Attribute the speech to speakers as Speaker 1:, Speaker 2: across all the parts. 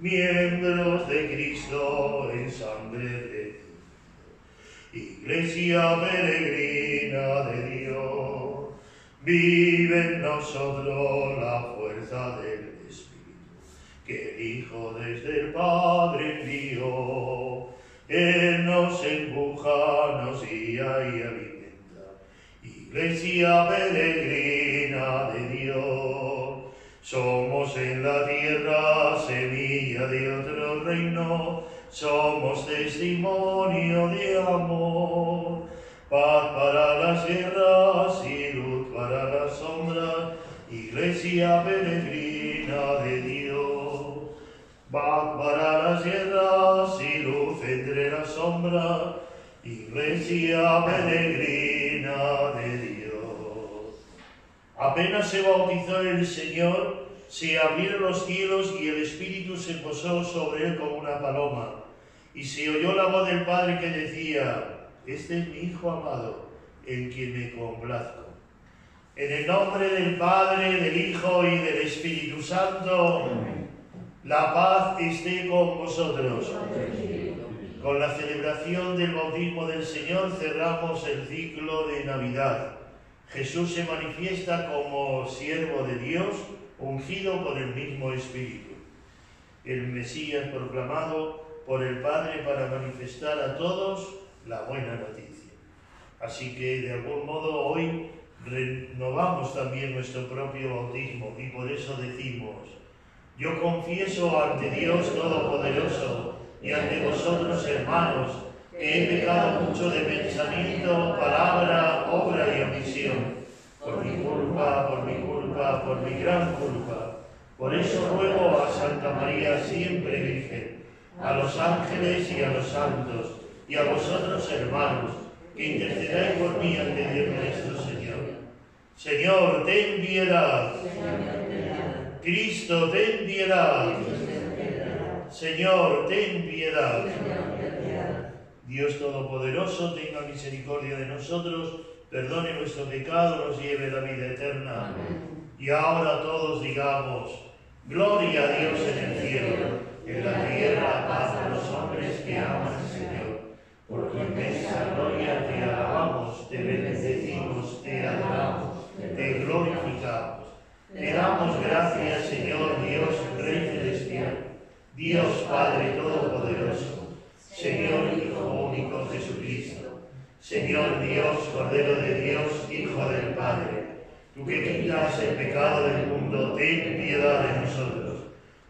Speaker 1: Miembros de Cristo en sangre de Iglesia peregrina de Dios, vive en nosotros la fuerza del Espíritu, que el Hijo desde el Padre envió. Él nos empuja, nos guía y alimenta. Iglesia peregrina de Dios, somos en la tierra semilla de otro reino, somos testimonio de amor, paz para las guerras y luz para las sombras, iglesia peregrina de Dios. Paz para las guerras y luz entre las sombras, iglesia peregrina de Dios. Apenas se bautizó el Señor, se abrieron los cielos y el Espíritu se posó sobre él como una paloma. Y se oyó la voz del Padre que decía: este es mi Hijo amado, en quien me complazco. En el nombre del Padre, del Hijo y del Espíritu Santo, amén. La paz esté con vosotros. Con la celebración del bautismo del Señor cerramos el ciclo de Navidad. Jesús se manifiesta como siervo de Dios, ungido por el mismo Espíritu. El Mesías proclamado por el Padre para manifestar a todos la buena noticia. Así que, de algún modo, hoy renovamos también nuestro propio bautismo y por eso decimos: yo confieso ante Dios Todopoderoso y ante vosotros, hermanos, que he pecado mucho de pensamiento, palabra, obra y omisión, por mi culpa, por mi gran culpa. Por eso ruego a Santa María siempre Virgen, a los ángeles y a los santos, y a vosotros, hermanos, que intercedáis por mí ante Dios nuestro Señor. Señor, ten piedad. Cristo, ten piedad. Señor, ten piedad. Dios Todopoderoso, tenga misericordia de nosotros, perdone nuestro pecado, nos lleve a la vida eterna. Amén. Y ahora todos digamos: gloria a Dios en el cielo, en la tierra paz a los hombres que aman al Señor. Por tu inmensa gloria te alabamos, te bendecimos, te adoramos, te glorificamos. Te damos gracias, Señor Dios, Rey celestial, Dios Padre Todopoderoso, Señor Hijo único Jesucristo, Señor Dios, Cordero de Dios, Hijo del Padre, tú que quitas el pecado del mundo, ten piedad de nosotros.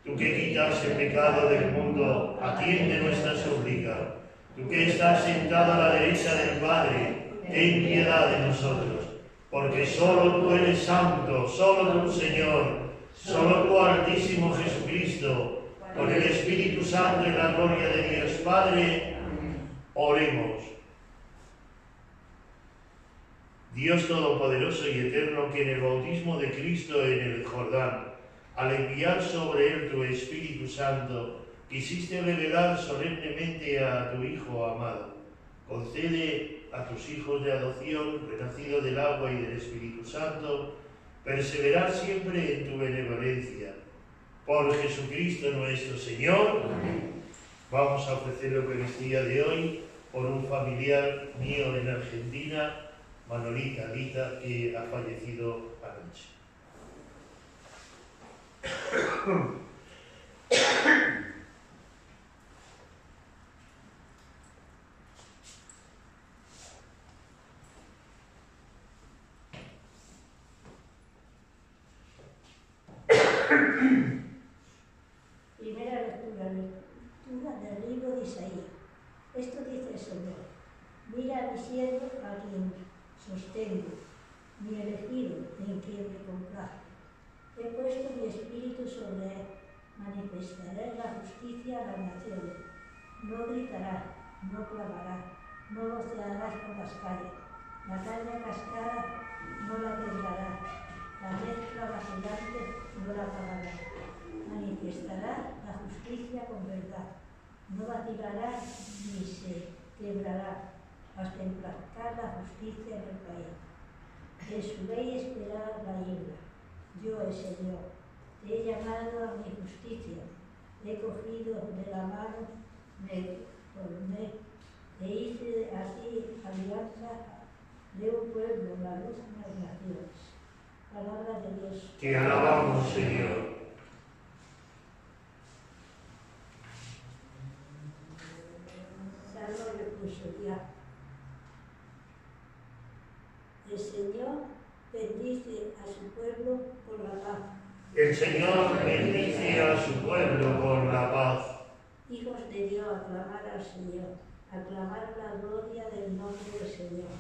Speaker 1: Tú que quitas el pecado del mundo, atiende nuestra súplica. Tú que estás sentado a la derecha del Padre, ten piedad de nosotros. Porque solo tú eres santo, solo tú, Señor, solo tú, Altísimo Jesucristo, con el Espíritu Santo y la gloria de Dios Padre. Oremos. Dios Todopoderoso y Eterno, que en el bautismo de Cristo en el Jordán, al enviar sobre él tu Espíritu Santo, quisiste revelar solemnemente a tu Hijo amado. Concede a tus hijos de adopción, renacidos del agua y del Espíritu Santo, perseverar siempre en tu benevolencia. Por Jesucristo nuestro Señor. Amén. Vamos a ofrecer la Eucaristía de hoy por un familiar mío en Argentina, Manolita Lita, que ha fallecido anoche.
Speaker 2: Primera lectura del libro de Isaías. Esto dice el Señor: mira a mi siervo a quien sostengo, mi elegido en quien me complazco. He puesto mi espíritu sobre él, manifestaré la justicia a las naciones. No gritarás, no clamarás, no vocearás por las calles. La caña cascada no la temblarás, la mezcla vacilante no la apagarás. Manifestará la justicia con verdad, no vacilará ni se quebrará, hasta emplacar la justicia en el país. En su ley esperará la hembra. Yo, el Señor, te he llamado a mi justicia, he cogido de la mano, me formé e hice así alianza de un pueblo, la luz de las naciones. Palabra de Dios.
Speaker 1: Te alabamos, Señor.
Speaker 2: Salmo responsorial. El Señor bendice a su pueblo con la paz.
Speaker 1: El Señor bendice a su pueblo con la paz.
Speaker 2: Hijos de Dios, aclamar al Señor, aclamar la gloria del nombre del Señor.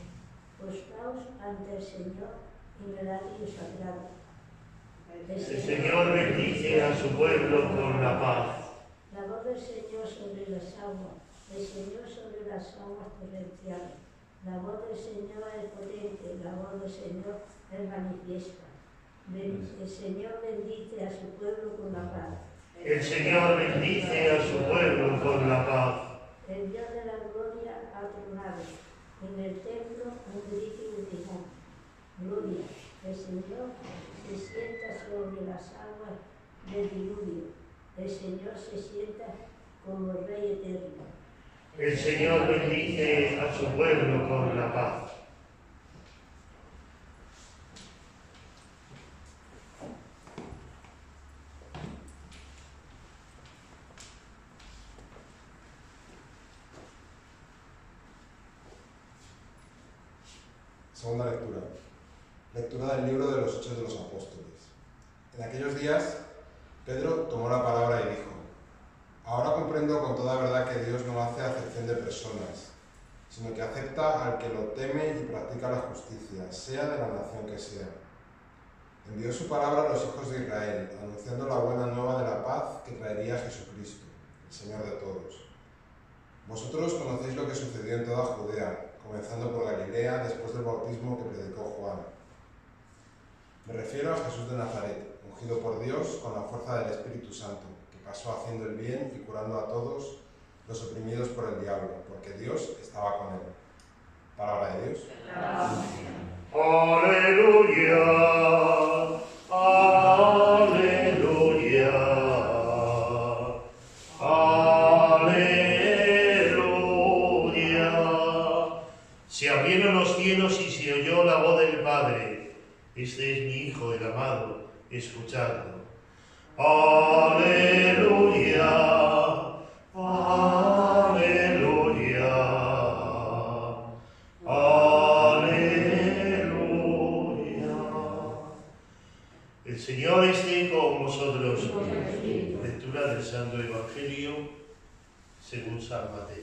Speaker 2: Postraos ante el Señor en el atrio sagrado.
Speaker 1: El Señor bendice a su pueblo con la paz.
Speaker 2: La voz del Señor sobre las aguas, el Señor sobre las aguas torrenciales. La voz del Señor es potente, la voz del Señor es manifiesta. El Señor bendice a su pueblo con la paz.
Speaker 1: El Señor bendice a su pueblo con la paz.
Speaker 2: El Dios de la gloria ha tronado. En el templo un grito indignante. Gloria. El Señor se sienta sobre las aguas del diluvio. El Señor se sienta como Rey eterno.
Speaker 1: El Señor bendice a su pueblo con la paz.
Speaker 3: Segunda lectura. Lectura del libro de los Hechos de los Apóstoles. En aquellos días, Pedro tomó la palabra y dijo: Ahora comprendo con toda verdad que Dios no hace acepción de personas, sino que acepta al que lo teme y practica la justicia, sea de la nación que sea. Envió su palabra a los hijos de Israel, anunciando la buena nueva de la paz que traería Jesucristo, el Señor de todos. Vosotros conocéis lo que sucedió en toda Judea, comenzando por Galilea, después del bautismo que predicó Juan. Me refiero a Jesús de Nazaret, ungido por Dios con la fuerza del Espíritu Santo, que pasó haciendo el bien y curando a todos los oprimidos por el diablo, porque Dios estaba con él. Palabra de Dios.
Speaker 1: Aleluya, aleluya, aleluya. Se abrieron los cielos y se oyó la voz del Padre. Este es mi Hijo, el amado, escuchadlo. Aleluya, aleluya, aleluya. El Señor esté con vosotros. Lectura del Santo Evangelio según San Mateo.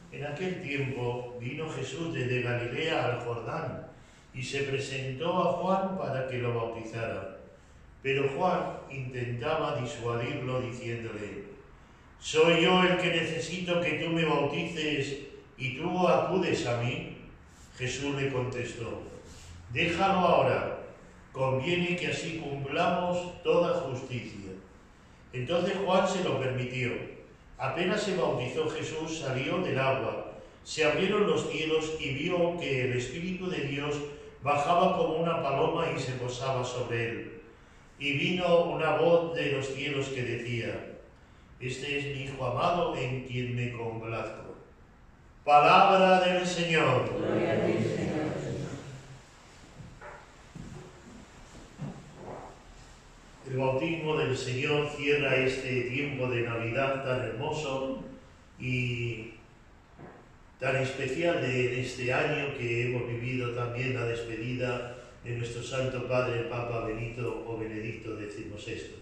Speaker 1: En aquel tiempo vino Jesús desde Galilea al Jordán y se presentó a Juan para que lo bautizara. Pero Juan intentaba disuadirlo diciéndole: ¿soy yo el que necesito que tú me bautices y tú acudes a mí? Jesús le contestó: déjalo ahora, conviene que así cumplamos toda justicia. Entonces Juan se lo permitió. Apenas se bautizó Jesús, salió del agua. Se abrieron los cielos y vio que el Espíritu de Dios bajaba como una paloma y se posaba sobre él. Y vino una voz de los cielos que decía: este es mi Hijo amado en quien me complazco. Palabra del Señor.
Speaker 4: Gloria a ti, Señor.
Speaker 1: El bautismo del Señor cierra este tiempo de Navidad tan hermoso y tan especial de este año que hemos vivido también la despedida de nuestro Santo Padre, el Papa Benito o Benedicto XVI.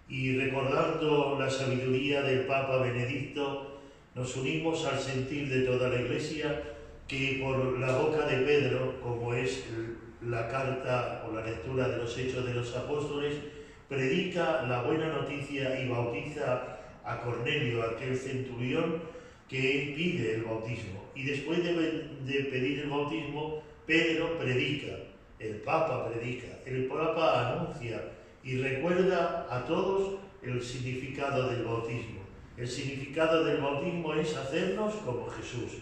Speaker 1: Y recordando la sabiduría del Papa Benedicto, nos unimos al sentir de toda la Iglesia que por la boca de Pedro, como es la carta o la lectura de los Hechos de los Apóstoles, predica la buena noticia y bautiza a Cornelio, aquel centurión que pide el bautismo. Y después de pedir el bautismo, Pedro predica, el Papa anuncia y recuerda a todos el significado del bautismo. El significado del bautismo es hacernos como Jesús.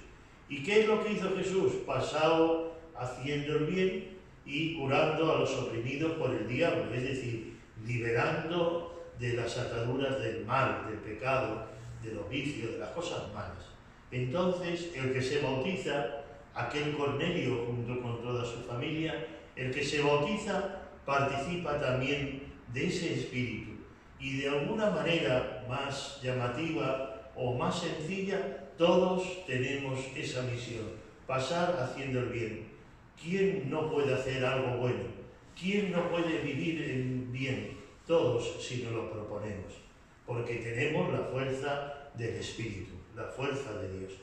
Speaker 1: ¿Y qué es lo que hizo Jesús? Pasado haciendo el bien y curando a los oprimidos por el diablo, es decir, liberando de las ataduras del mal, del pecado, de los vicios, de las cosas malas. Entonces, el que se bautiza, aquel Cornelio junto con toda su familia, el que se bautiza participa también de ese espíritu y de alguna manera más llamativa o más sencilla, todos tenemos esa misión, pasar haciendo el bien. ¿Quién no puede hacer algo bueno? ¿Quién no puede vivir en bien? Todos, si nos lo proponemos, porque tenemos la fuerza del Espíritu, la fuerza de Dios.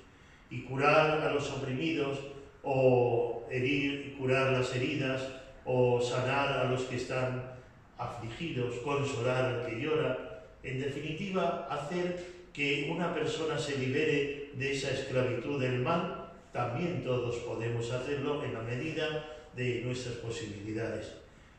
Speaker 1: Y curar a los oprimidos, o herir y curar las heridas, o sanar a los que están afligidos, consolar al que llora, en definitiva, hacer que una persona se libere de esa esclavitud del mal, también todos podemos hacerlo en la medida de nuestras posibilidades.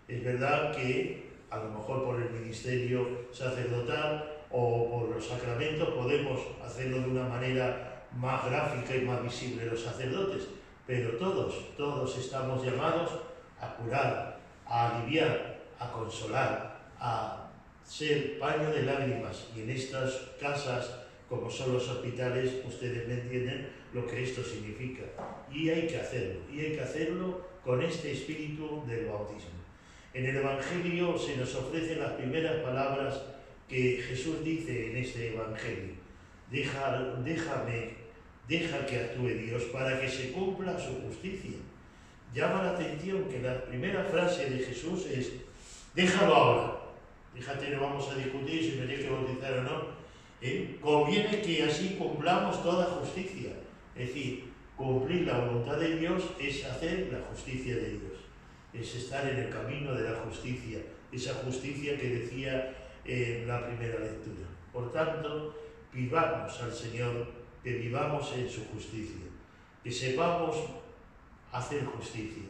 Speaker 1: Es verdad que a lo mejor por el ministerio sacerdotal o por los sacramentos podemos hacerlo de una manera más gráfica y más visible los sacerdotes, pero todos estamos llamados a curar, a aliviar, a consolar, a ser paño de lágrimas. Y en estas casas, como son los hospitales, ustedes me entienden lo que esto significa. Y hay que hacerlo con este espíritu del bautismo. En el Evangelio se nos ofrecen las primeras palabras que Jesús dice en este Evangelio. Deja que actúe Dios para que se cumpla su justicia. Llama la atención que la primera frase de Jesús es: déjalo ahora. Fíjate, no vamos a discutir si me tienes que bautizar o no. Conviene que así cumplamos toda justicia. Es decir, cumplir la voluntad de Dios es hacer la justicia de Dios. Es estar en el camino de la justicia, esa justicia que decía en la primera lectura. Por tanto, pidamos al Señor que vivamos en su justicia, que sepamos hacer justicia.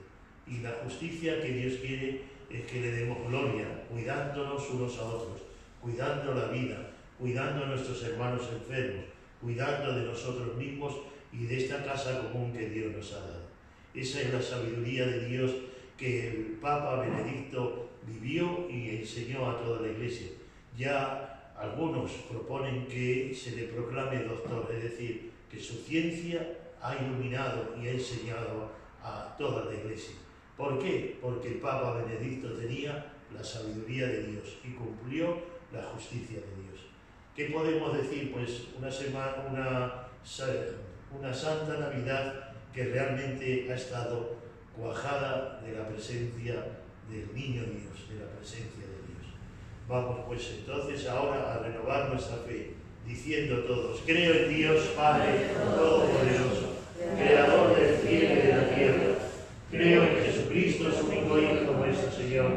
Speaker 1: Y la justicia que Dios quiere es que le demos gloria, cuidándonos unos a otros, cuidando la vida, cuidando a nuestros hermanos enfermos, cuidando de nosotros mismos y de esta casa común que Dios nos ha dado. Esa es la sabiduría de Dios que el Papa Benedicto vivió y enseñó a toda la Iglesia. Ya algunos proponen que se le proclame doctor, es decir, que su ciencia ha iluminado y ha enseñado a toda la Iglesia. ¿Por qué? Porque el Papa Benedicto tenía la sabiduría de Dios y cumplió la justicia de Dios. ¿Qué podemos decir? Pues una Santa Navidad que realmente ha estado cuajada de la presencia del Niño Dios, de la presencia de Dios. Vamos pues entonces ahora a renovar nuestra fe, diciendo todos: creo en Dios Padre Todopoderoso, Creador del cielo y de la tierra. Creo en Jesucristo, su único Hijo, nuestro Señor,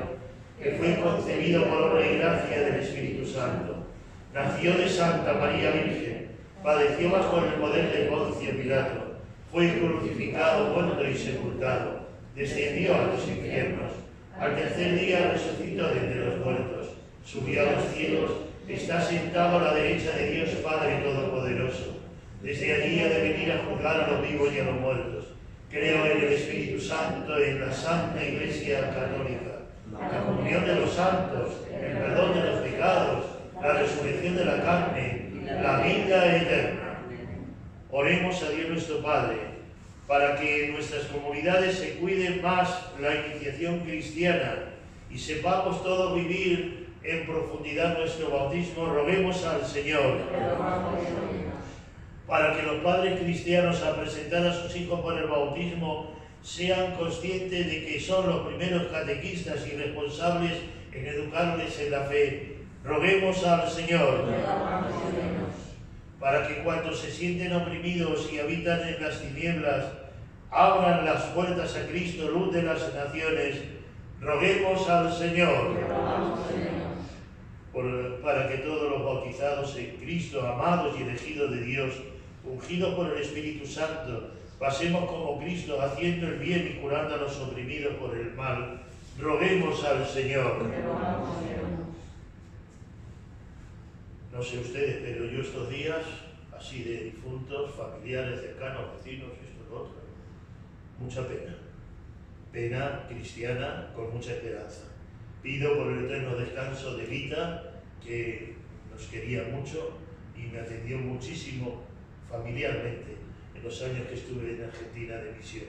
Speaker 1: que fue concebido por obra y gracia del Espíritu Santo. Nació de Santa María Virgen, padeció bajo el poder de Poncio Pilato, fue crucificado, muerto y sepultado, descendió a los infiernos, al tercer día resucitó de entre los muertos, subió a los cielos, está sentado a la derecha de Dios Padre Todopoderoso. Desde allí ha de venir a juzgar a los vivos y a los muertos. Creo en el Espíritu Santo, en la Santa Iglesia Católica, la comunión de los santos, el perdón de los pecados, la resurrección de la carne, la vida eterna. Oremos a Dios nuestro Padre, para que en nuestras comunidades se cuide más la iniciación cristiana y sepamos todos vivir en profundidad nuestro bautismo. Roguemos al Señor para que los padres cristianos, al presentar a sus hijos por el bautismo, sean conscientes de que son los primeros catequistas y responsables en educarles en la fe. Roguemos al Señor para que cuantos se sienten oprimidos y habitan en las tinieblas abran las puertas a Cristo, luz de las naciones. Roguemos al Señor para que todos los bautizados en Cristo, amados y elegidos de Dios, ungidos por el Espíritu Santo, pasemos como Cristo, haciendo el bien y curando a los oprimidos por el mal. Roguemos al Señor. No sé ustedes, pero yo estos días, así de difuntos, familiares, cercanos, vecinos, esto y lo otro, mucha pena. Pena cristiana con mucha esperanza. Pido por el eterno descanso de Vita, que nos quería mucho y me atendió muchísimo familiarmente en los años que estuve en Argentina de misión.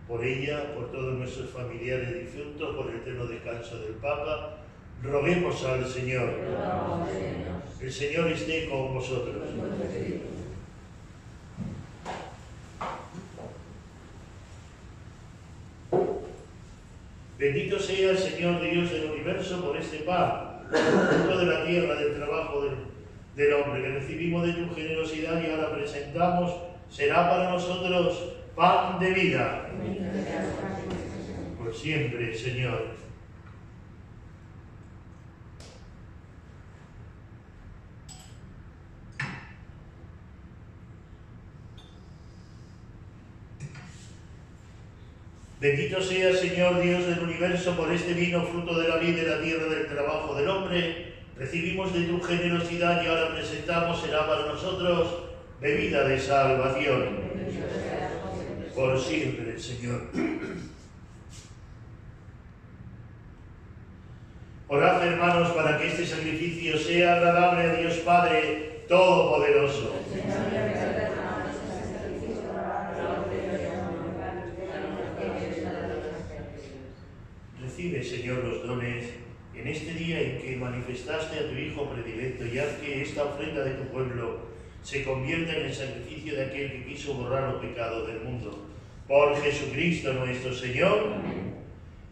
Speaker 1: Por ella, por todos nuestros familiares difuntos, por el eterno descanso del Papa, roguemos al Señor. El Señor esté con vosotros. Bendito sea el Señor Dios del universo por este pan, fruto de la tierra, del trabajo del hombre, que recibimos de tu generosidad y ahora presentamos, será para nosotros pan de vida. Por siempre, Señor. Bendito sea, Señor Dios del universo, por este vino, fruto de la vida y de la tierra, del trabajo del hombre. Recibimos de tu generosidad y ahora presentamos, será para nosotros bebida de salvación. Por siempre, Señor. Orad, hermanos, para que este sacrificio sea agradable a Dios Padre Todopoderoso. Recibe, Señor, los dones en este día en que manifestaste a tu Hijo predilecto y haz que esta ofrenda de tu pueblo se convierta en el sacrificio de aquel que quiso borrar los pecados del mundo. Por Jesucristo nuestro Señor.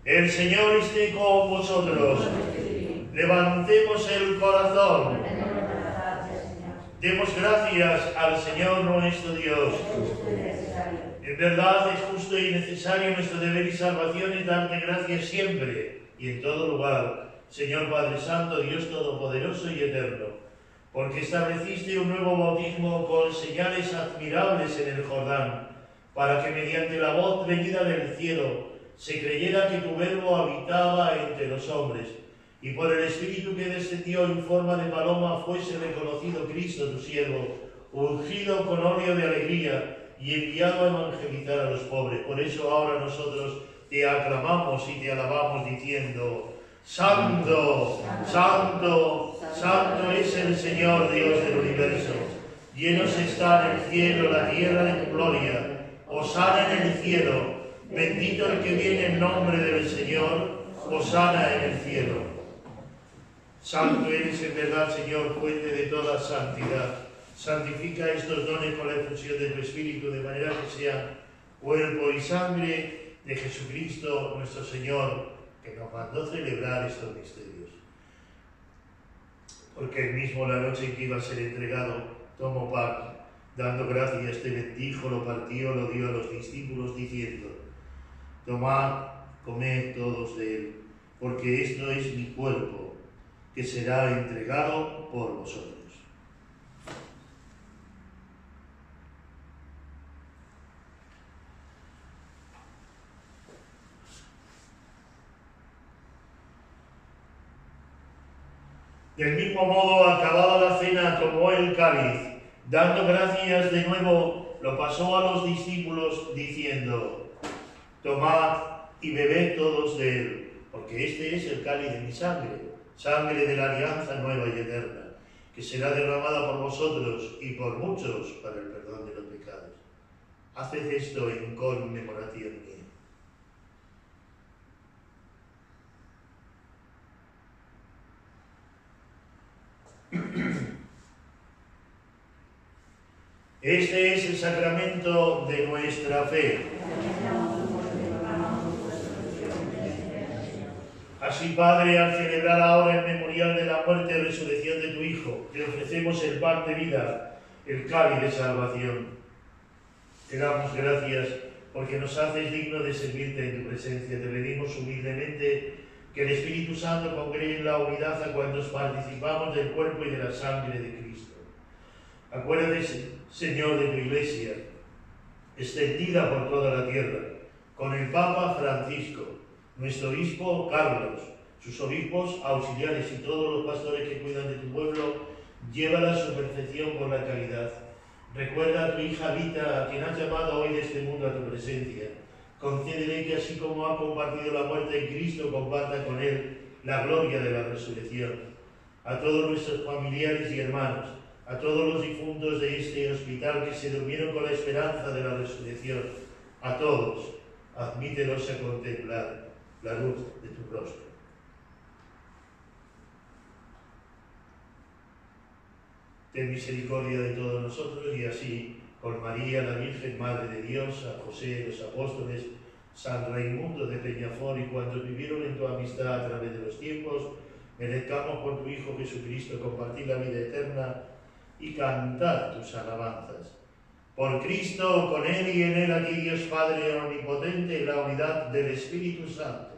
Speaker 1: El Señor esté con vosotros. Levantemos el corazón. Demos gracias al Señor nuestro Dios. En verdad es justo y necesario nuestro deber y salvación es darte gracias siempre y en todo lugar, Señor Padre Santo, Dios Todopoderoso y Eterno, porque estableciste un nuevo bautismo con señales admirables en el Jordán, para que mediante la voz venida del cielo se creyera que tu Verbo habitaba entre los hombres, y por el Espíritu que descendió en forma de paloma fuese reconocido Cristo, tu siervo, ungido con óleo de alegría, y enviado a evangelizar a los pobres. Por eso ahora nosotros te aclamamos y te alabamos diciendo: Santo, Santo, Santo es el Señor Dios del universo. Llenos está en el cielo la tierra de tu gloria. Hosana en el cielo. Bendito el que viene en nombre del Señor. Hosana en el cielo. Santo eres en verdad, Señor, fuente de toda santidad. Santifica estos dones con la efusión de tu Espíritu, de manera que sean cuerpo y sangre de Jesucristo nuestro Señor, que nos mandó celebrar estos misterios. Porque él mismo, la noche en que iba a ser entregado, tomó pan, dando gracias, te bendijo, lo partió, lo dio a los discípulos, diciendo: Tomad, comed todos de él, porque esto es mi cuerpo, que será entregado por vosotros. Del mismo modo, acabada la cena, tomó el cáliz, dando gracias de nuevo, lo pasó a los discípulos, diciendo: Tomad y bebed todos de él, porque este es el cáliz de mi sangre, sangre de la alianza nueva y eterna, que será derramada por vosotros y por muchos para el perdón de los pecados. Haced esto en conmemoración mía. Este es el sacramento de nuestra fe. Así, Padre, al celebrar ahora el memorial de la muerte y resurrección de tu Hijo, te ofrecemos el pan de vida, el cáliz de salvación. Te damos gracias porque nos haces dignos de servirte en tu presencia. Te pedimos humildemente que el Espíritu Santo congregue en la unidad a cuantos participamos del cuerpo y de la sangre de Cristo. Acuérdate, Señor, de tu Iglesia, extendida por toda la tierra, con el Papa Francisco, nuestro obispo Carlos, sus obispos auxiliares y todos los pastores que cuidan de tu pueblo, llévala a su perfección por la caridad. Recuerda a tu hija Vita, a quien has llamado hoy de este mundo a tu presencia. Concédele que así como ha compartido la muerte en Cristo, comparta con él la gloria de la resurrección. a todos nuestros familiares y hermanos, a todos los difuntos de este hospital que se durmieron con la esperanza de la resurrección, a todos, admítelos a contemplar la luz de tu rostro. Ten misericordia de todos nosotros y así, con María, la Virgen Madre de Dios, a José, los apóstoles, San Raimundo de Peñafort y cuantos vivieron en tu amistad a través de los tiempos, merezcamos por tu Hijo Jesucristo compartir la vida eterna y cantar tus alabanzas. Por Cristo, con Él y en Él, aquí Dios Padre Omnipotente, en la unidad del Espíritu Santo.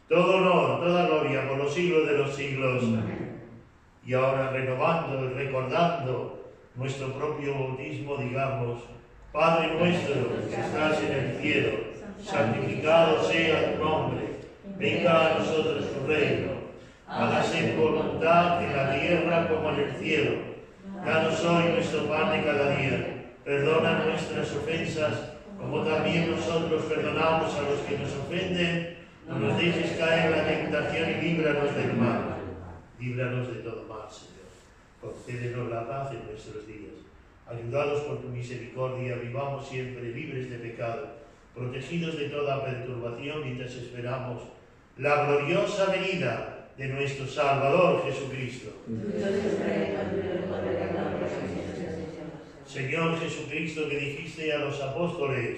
Speaker 1: Todo honor, toda gloria por los siglos de los siglos. Amén. Y ahora, renovando y recordando nuestro propio bautismo, digamos: Padre nuestro que estás en el cielo, santificado sea tu nombre. Venga a nosotros tu reino. Hágase tu voluntad en la tierra como en el cielo. Danos hoy nuestro pan de cada día. Perdona nuestras ofensas, como también nosotros perdonamos a los que nos ofenden. No nos dejes caer en la tentación y líbranos del mal. Líbranos de todo mal, Señor. Concédenos la paz en nuestros días. Ayudados por tu misericordia, vivamos siempre libres de pecado, protegidos de toda perturbación mientras esperamos la gloriosa venida de nuestro Salvador Jesucristo. Señor Jesucristo, que dijiste a los apóstoles: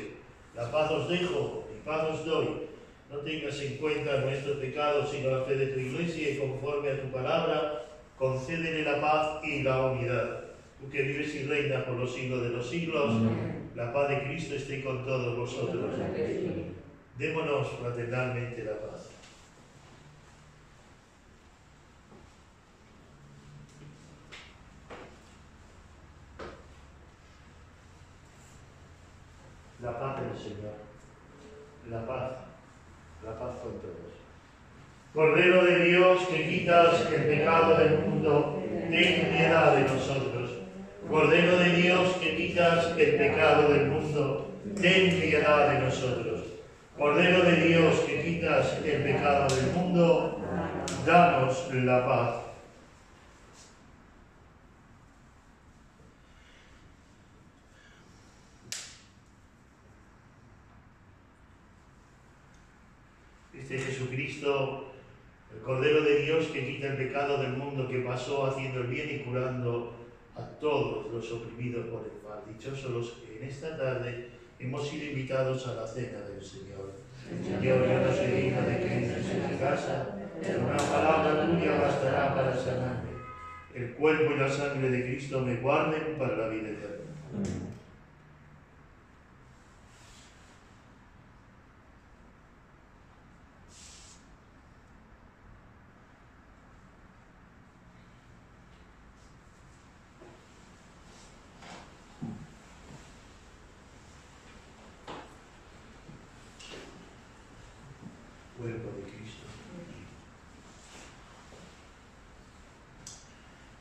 Speaker 1: la paz os dejo, mi paz os doy. No tengas en cuenta nuestros pecados, sino la fe de tu Iglesia, y conforme a tu palabra, concédele la paz y la unidad. Tú que vives y reinas por los siglos de los siglos, la paz de Cristo esté con todos vosotros. Démonos fraternalmente la paz. La paz del Señor, la paz con todos. Cordero de Dios, que quitas el pecado del mundo, ten piedad de nosotros. Cordero de Dios, que quitas el pecado del mundo, ten piedad de nosotros. Cordero de Dios, que quitas el pecado del mundo, danos la paz. Este Jesucristo, el Cordero de Dios que quita el pecado del mundo, que pasó haciendo el bien y curando a todos los oprimidos por el mal. Dichosos los que en esta tarde hemos sido invitados a la cena del Señor. Señor, yo no soy digno de que entres en mi casa, pero una palabra tuya bastará para sanarme. El cuerpo y la sangre de Cristo me guarden para la vida eterna. Cuerpo de Cristo.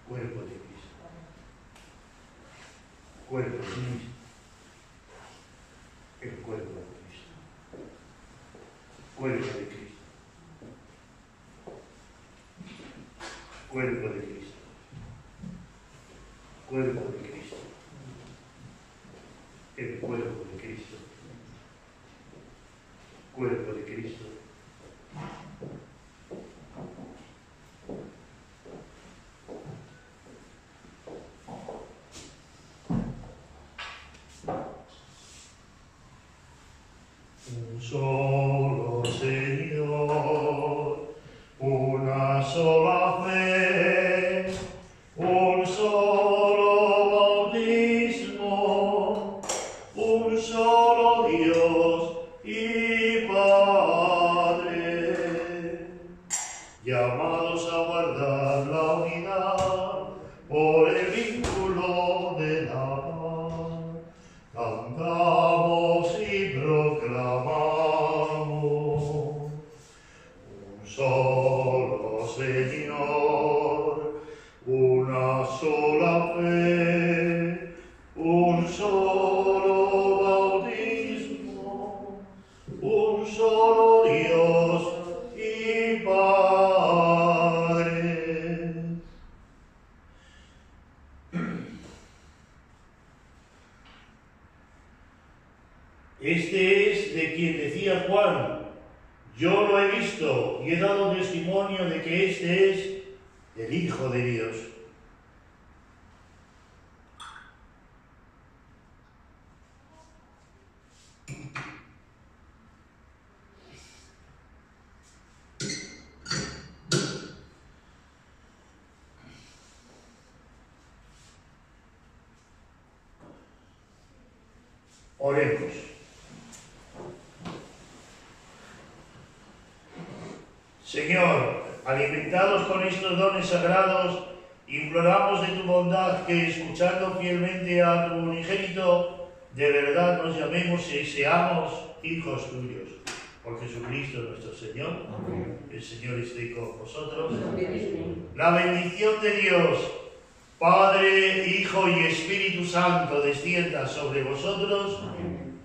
Speaker 1: Cuerpo de Cristo. Cuerpo de Cristo. El cuerpo de Cristo. Cuerpo de Cristo. Cuerpo de Cristo. Cuerpo de Cristo. El cuerpo de Cristo. Cuerpo de Cristo. Un solo Señor, una sola fe, un solo bautismo, un solo Dios y Padre, llamados a guardar la unidad por el vínculo de la paz. Cantamos y proclamamos: un solo Señor, una sola fe, un solo bautismo, un solo Dios y Padre, Este es de quien decía Juan: yo lo he visto y he dado testimonio de que este es el Hijo de Dios. Oremos. Señor, alimentados con estos dones sagrados, imploramos de tu bondad que, escuchando fielmente a tu unigénito, de verdad nos llamemos y seamos hijos tuyos. Por Jesucristo nuestro Señor. Amén. El Señor esté con vosotros. Amén. La bendición de Dios, Padre, Hijo y Espíritu Santo, descienda sobre vosotros. Amén.